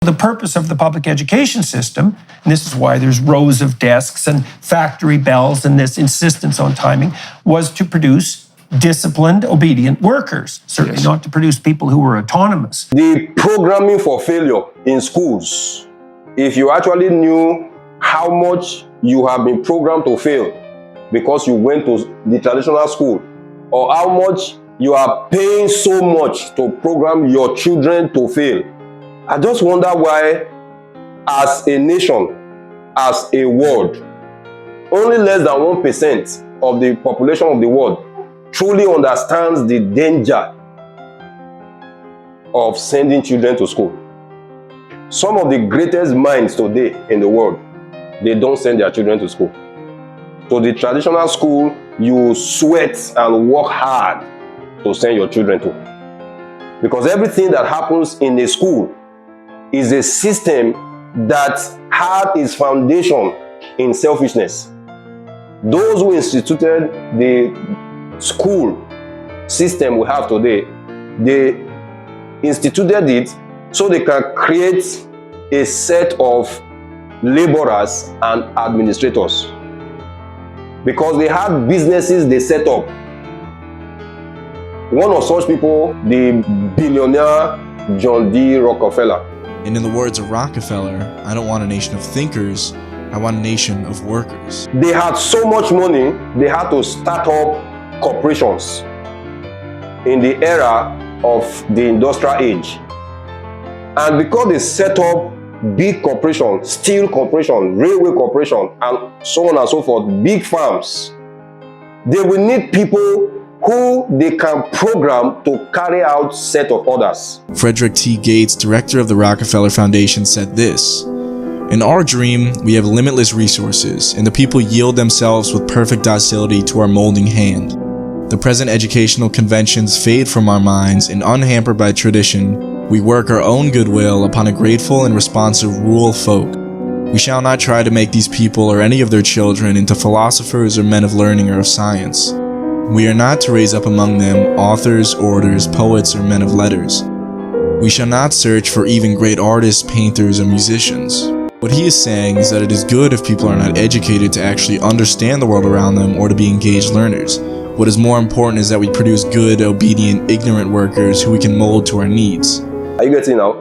The purpose of the public education system, and this is why there's rows of desks and factory bells and this insistence on timing, was to produce disciplined, obedient workers, certainly not to produce people who were autonomous. The programming for failure in schools, if you actually knew how much you have been programmed to fail because you went to the traditional school, or how much you are paying so much to program your children to fail, I just wonder why, as a nation, as a world, only less than 1% of the population of the world truly understands the danger of sending children to school. Some of the greatest minds today in the world, they don't send their children to school. To the traditional school, you sweat and work hard to send your children to. Because everything that happens in a school is a system that had its foundation in selfishness. Those who instituted the school system we have today, they instituted it so they can create a set of laborers and administrators. Because they had businesses they set up. One of such people, the billionaire John D. Rockefeller. And in the words of Rockefeller, I don't want a nation of thinkers, I want a nation of workers. They had so much money, they had to start up corporations in the era of the industrial age. And because they set up big corporations, steel corporation, railway corporation, and so on and so forth, big farms, they will need people who they can program to carry out set of orders. Frederick T. Gates, director of the Rockefeller Foundation, said this: "In our dream, we have limitless resources, and the people yield themselves with perfect docility to our molding hand. The present educational conventions fade from our minds, and unhampered by tradition, we work our own goodwill upon a grateful and responsive rural folk. We shall not try to make these people or any of their children into philosophers or men of learning or of science. We are not to raise up among them authors, orators, poets, or men of letters. We shall not search for even great artists, painters, or musicians." What he is saying is that it is good if people are not educated to actually understand the world around them or to be engaged learners. What is more important is that we produce good, obedient, ignorant workers who we can mold to our needs. Are you getting now?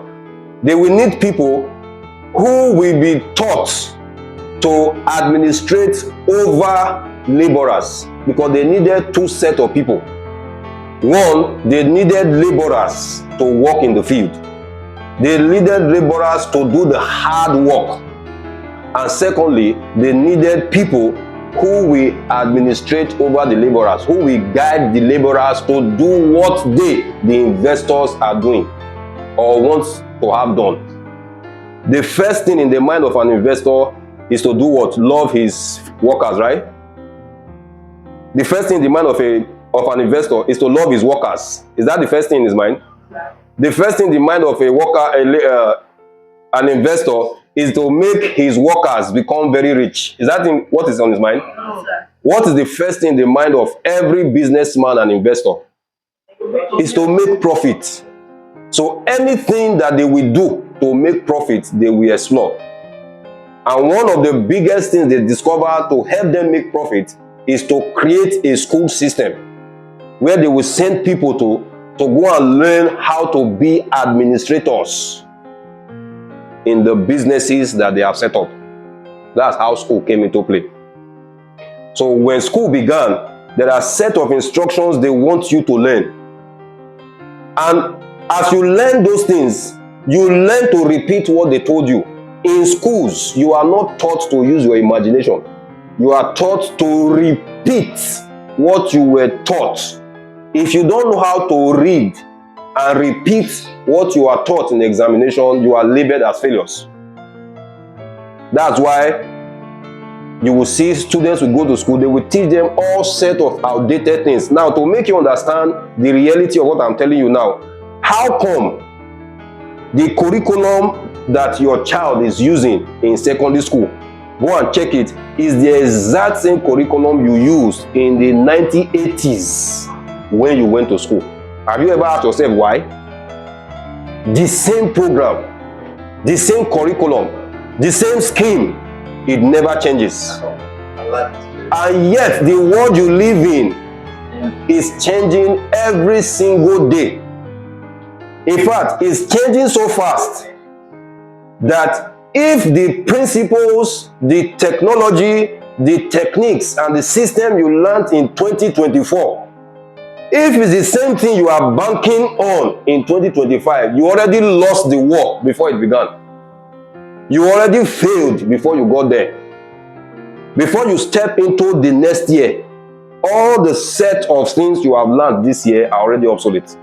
They will need people who will be taught to administrate over laborers, because they needed two sets of people. One, they needed laborers to work in the field. They needed laborers to do the hard work. And secondly, they needed people who will administrate over the laborers, who will guide the laborers to do what they, the investors, are doing or want to have done. The first thing in the mind of an investor is to do what? Love his workers, right? The first thing in the mind of an investor is to love his workers. Is that the first thing in his mind? The first thing in the mind of a worker, an investor, is to make his workers become very rich. Is that what is on his mind? No, sir. What is the first thing in the mind of every businessman and investor? Is to make profit. So anything that they will do to make profit, they will explore. And one of the biggest things they discover to help them make profit is to create a school system where they will send people to go and learn how to be administrators in the businesses that they have set up. That's how school came into play. So when school began, there are a set of instructions they want you to learn. And as you learn those things, you learn to repeat what they told you. In schools, you are not taught to use your imagination. You are taught to repeat what you were taught. If you don't know how to read and repeat what you are taught in the examination, you are labeled as failures. That's why you will see students will go to school, they will teach them all set of outdated things. Now, to make you understand the reality of what I'm telling you now, how come the curriculum that your child is using in secondary school, go and check it, is the exact same curriculum you used in the 1980s when you went to school? Have you ever asked yourself why? The same program the same curriculum, the same scheme. It never changes. And yet, the world you live in is changing every single day. In fact, it's changing so fast that if the principles, the technology, the techniques, and the system you learned in 2024, if it's the same thing you are banking on in 2025, you already lost the war before it began. You already failed before you got there. Before you step into the next year, all the set of things you have learned this year are already obsolete.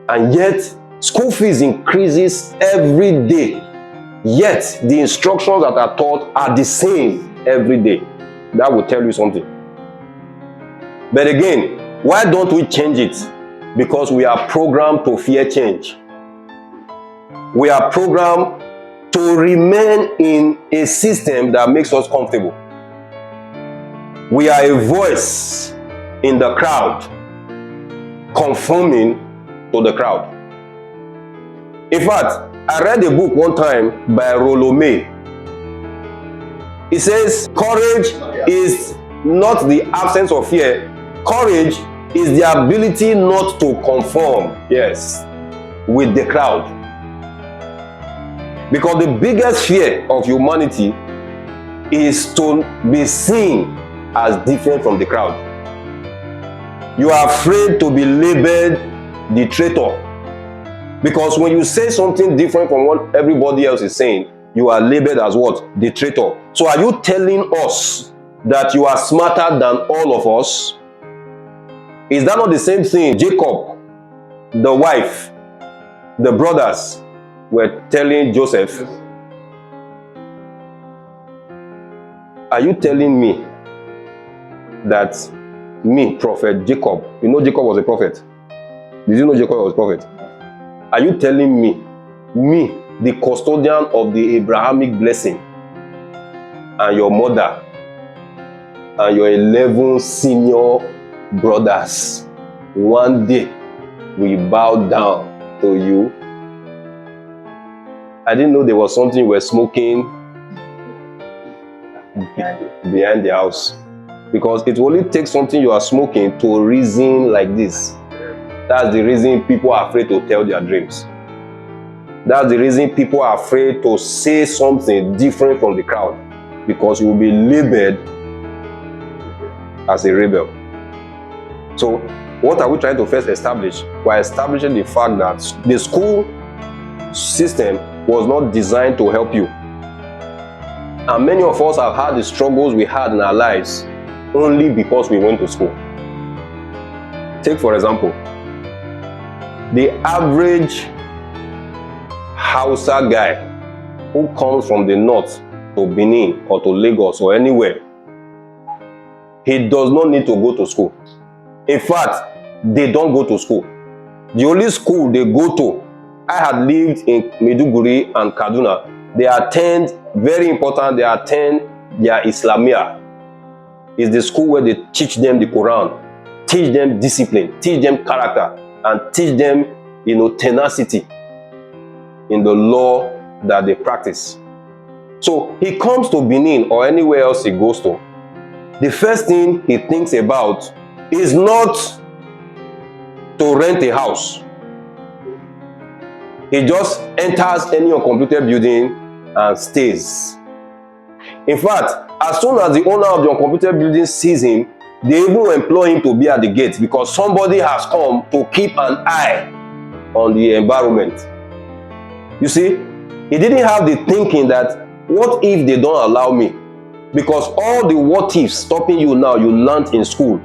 And yet, school fees increases every day. Yet, the instructions that are taught are the same every day. That will tell you something. But again, why don't we change it? Because we are programmed to fear change. We are programmed to remain in a system that makes us comfortable. We are a voice in the crowd, conforming to the crowd. In fact, I read a book one time by Rollo May. It says, courage is not the absence of fear. Courage is the ability not to conform, yes, with the crowd. Because the biggest fear of humanity is to be seen as different from the crowd. You are afraid to be labeled the traitor. Because when you say something different from what everybody else is saying, you are labeled as what? The traitor. So are you telling us that you are smarter than all of us? Is that not the same thing Jacob, the wife, the brothers were telling Joseph? Are you telling me that me, prophet Jacob, you know Jacob was a prophet? Did you know Jacob was a prophet? Are you telling me, the custodian of the Abrahamic blessing, and your mother, and your 11 senior brothers, one day we bow down to you? I didn't know there was something you were smoking behind the house. Because it only takes something you are smoking to reason like this. That's the reason people are afraid to tell their dreams. That's the reason people are afraid to say something different from the crowd. Because you will be labeled as a rebel. So, what are we trying to first establish? We're establishing the fact that the school system was not designed to help you. And many of us have had the struggles we had in our lives only because we went to school. Take for example, the average Hausa guy who comes from the north to Benin or to Lagos or anywhere, he does not need to go to school. In fact, they don't go to school. The only school they go to, I had lived in Maiduguri and Kaduna, they attend, very important, they attend their Islamia. It's the school where they teach them the Quran, teach them discipline, teach them character, and teach them, tenacity in the law that they practice. So he comes to Benin or anywhere else he goes to. The first thing he thinks about is not to rent a house. He just enters any uncompleted building and stays. In fact, as soon as the owner of the uncompleted building sees him, they even employ him to be at the gate because somebody has come to keep an eye on the environment. You see, he didn't have the thinking that, what if they don't allow me? Because all the what ifs stopping you now, you learned in school.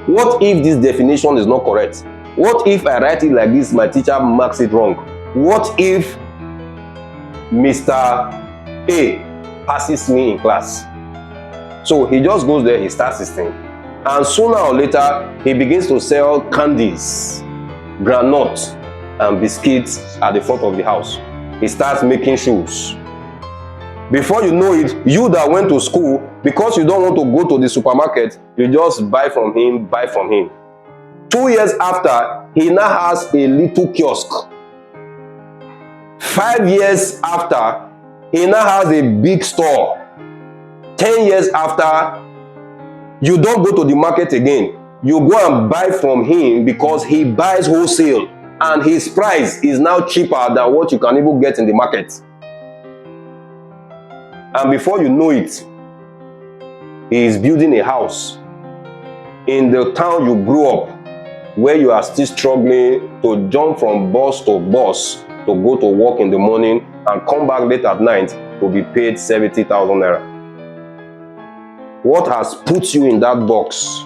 What if this definition is not correct? What if I write it like this, my teacher marks it wrong? What if Mr. A passes me in class? So he just goes there, he starts his thing. And sooner or later, he begins to sell candies, granuts, and biscuits at the front of the house. He starts making shoes. Before you know it, you that went to school, because you don't want to go to the supermarket, you just buy from him. 2 years after, he now has a little kiosk 5 years after, he now has a big store. 10 years after, you don't go to the market again. You go and buy from him because he buys wholesale and his price is now cheaper than what you can even get in the market. And before you know it, he is building a house in the town you grew up, where you are still struggling to jump from bus to bus to go to work in the morning and come back late at night to be paid 70,000 naira. What has put you in that box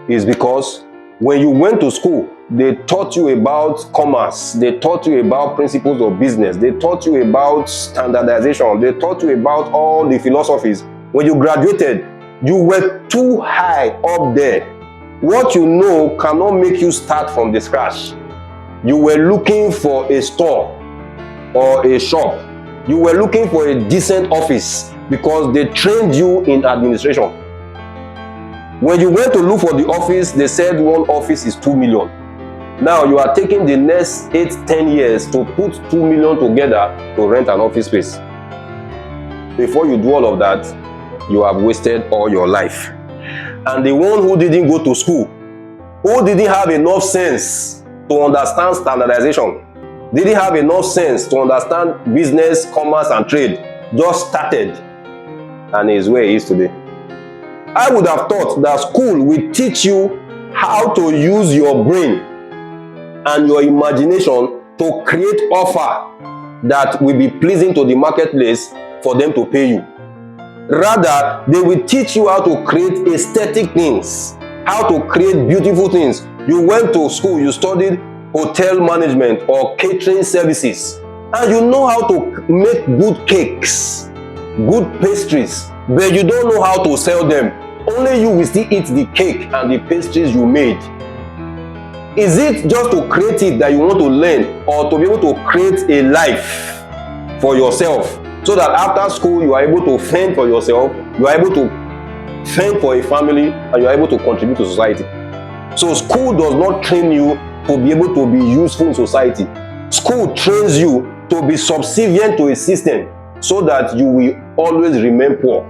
is because when you went to school, they taught you about commerce, they taught you about principles of business, they taught you about standardization, they taught you about all the philosophies. When you graduated, you were too high up there. What you know cannot make you start from the scratch. You were looking for a store or a shop. You were looking for a decent office because they trained you in administration. When you went to look for the office, they said one office is 2 million. Now you are taking the next 8-10 years to put 2 million together to rent an office space. Before you do all of that, you have wasted all your life. And the one who didn't go to school, who didn't have enough sense to understand standardization, didn't have enough sense to understand business, commerce, and trade, just started and is where he is today. I would have thought that school will teach you how to use your brain and your imagination to create offer that will be pleasing to the marketplace for them to pay you. Rather, they will teach you how to create aesthetic things, how to create beautiful things. You went to school, you studied hotel management or catering services, and you know how to make good cakes, good pastries, but you don't know how to sell them. Only you will still eat the cake and the pastries you made. Is it just to create it that you want to learn, or to be able to create a life for yourself so that after school you are able to fend for yourself, you are able to fend for a family, and you are able to contribute to society? So school does not train you to be able to be useful in society. School trains you to be subservient to a system so that you will always remain poor.